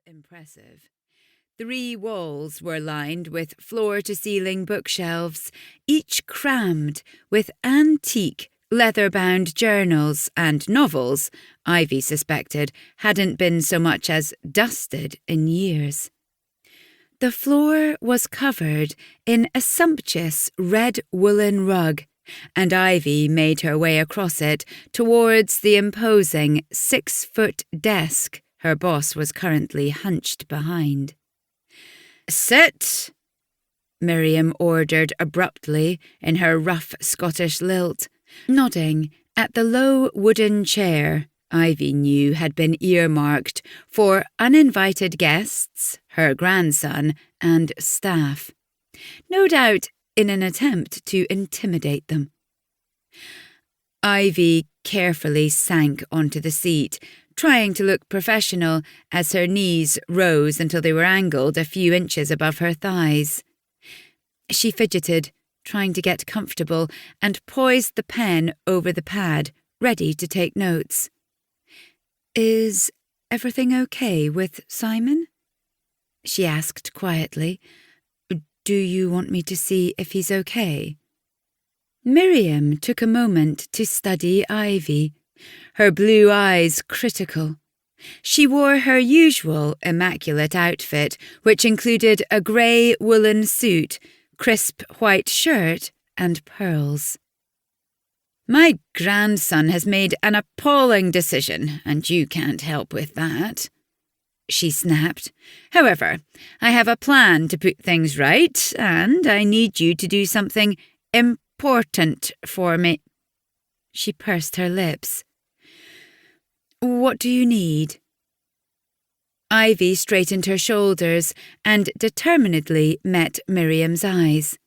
impressive. 3 walls were lined with floor-to-ceiling bookshelves, each crammed with antique leather-bound journals and novels Ivy suspected hadn't been so much as dusted in years. The floor was covered in a sumptuous red woolen rug, and Ivy made her way across it towards the imposing 6-foot desk her boss was currently hunched behind. "Sit!" Miriam ordered abruptly in her rough Scottish lilt, nodding at the low wooden chair Ivy knew had been earmarked for uninvited guests, her grandson, and staff, no doubt in an attempt to intimidate them. Ivy carefully sank onto the seat, trying to look professional as her knees rose until they were angled a few inches above her thighs. She fidgeted, trying to get comfortable, and poised the pen over the pad, ready to take notes. "Is everything okay with Simon?" she asked quietly. "Do you want me to see if he's okay?" Miriam took a moment to study Ivy, her blue eyes critical. She wore her usual immaculate outfit, which included a grey woolen suit, crisp white shirt, and pearls. "My grandson has made an appalling decision, and you can't help with that," she snapped. "However, I have a plan to put things right, and I need you to do something important for me." She pursed her lips. "What do you need?" Ivy straightened her shoulders and determinedly met Miriam's eyes.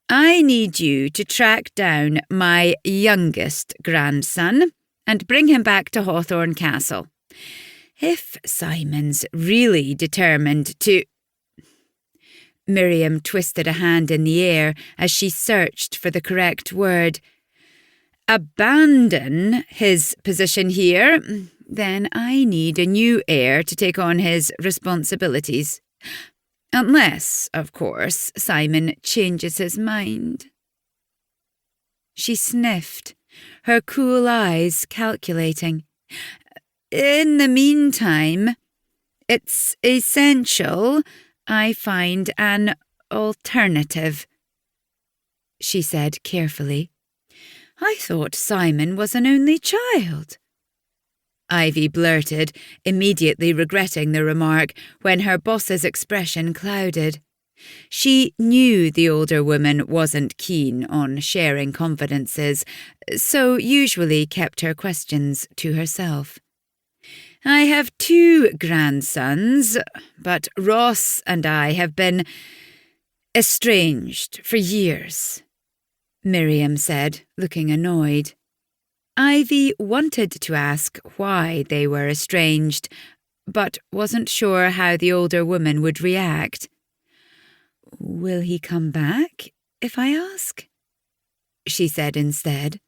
"I need you to track down my youngest grandson and bring him back to Hawthorne Castle. If Simon's really determined to—" Miriam twisted a hand in the air as she searched for the correct word. "Abandon his position here, then I need a new heir to take on his responsibilities. Unless, of course, Simon changes his mind." She sniffed, her cool eyes calculating. "In the meantime, it's essential I find an alternative," she said carefully. "I thought Simon was an only child." Ivy blurted, immediately regretting the remark when her boss's expression clouded. She knew the older woman wasn't keen on sharing confidences, so usually kept her questions to herself. "I have 2 grandsons, but Ross and I have been estranged for years," Miriam said, looking annoyed. Ivy wanted to ask why they were estranged, but wasn't sure how the older woman would react. "Will he come back, if I ask?" she said instead.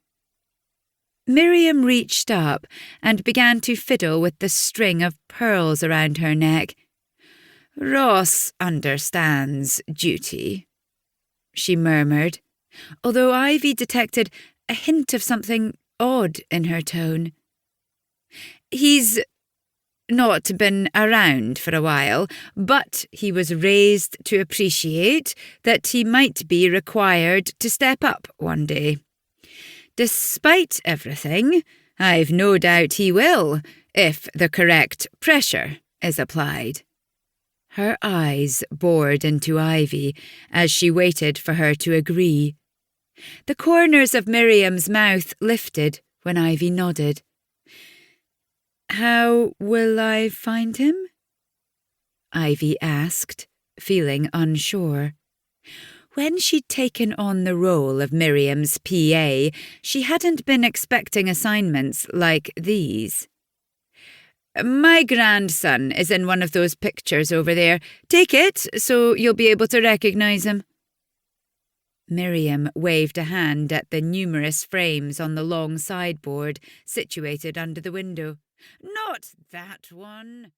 Miriam reached up and began to fiddle with the string of pearls around her neck. "Ross understands duty," she murmured, although Ivy detected a hint of something odd in her tone. "He's not been around for a while, but he was raised to appreciate that he might be required to step up one day. Despite everything, I've no doubt he will, if the correct pressure is applied." Her eyes bored into Ivy as she waited for her to agree. The corners of Miriam's mouth lifted when Ivy nodded. "How will I find him?" Ivy asked, feeling unsure. When she'd taken on the role of Miriam's PA, she hadn't been expecting assignments like these. "My grandson is in one of those pictures over there. Take it, so you'll be able to recognise him." Miriam waved a hand at the numerous frames on the long sideboard situated under the window. "Not that one."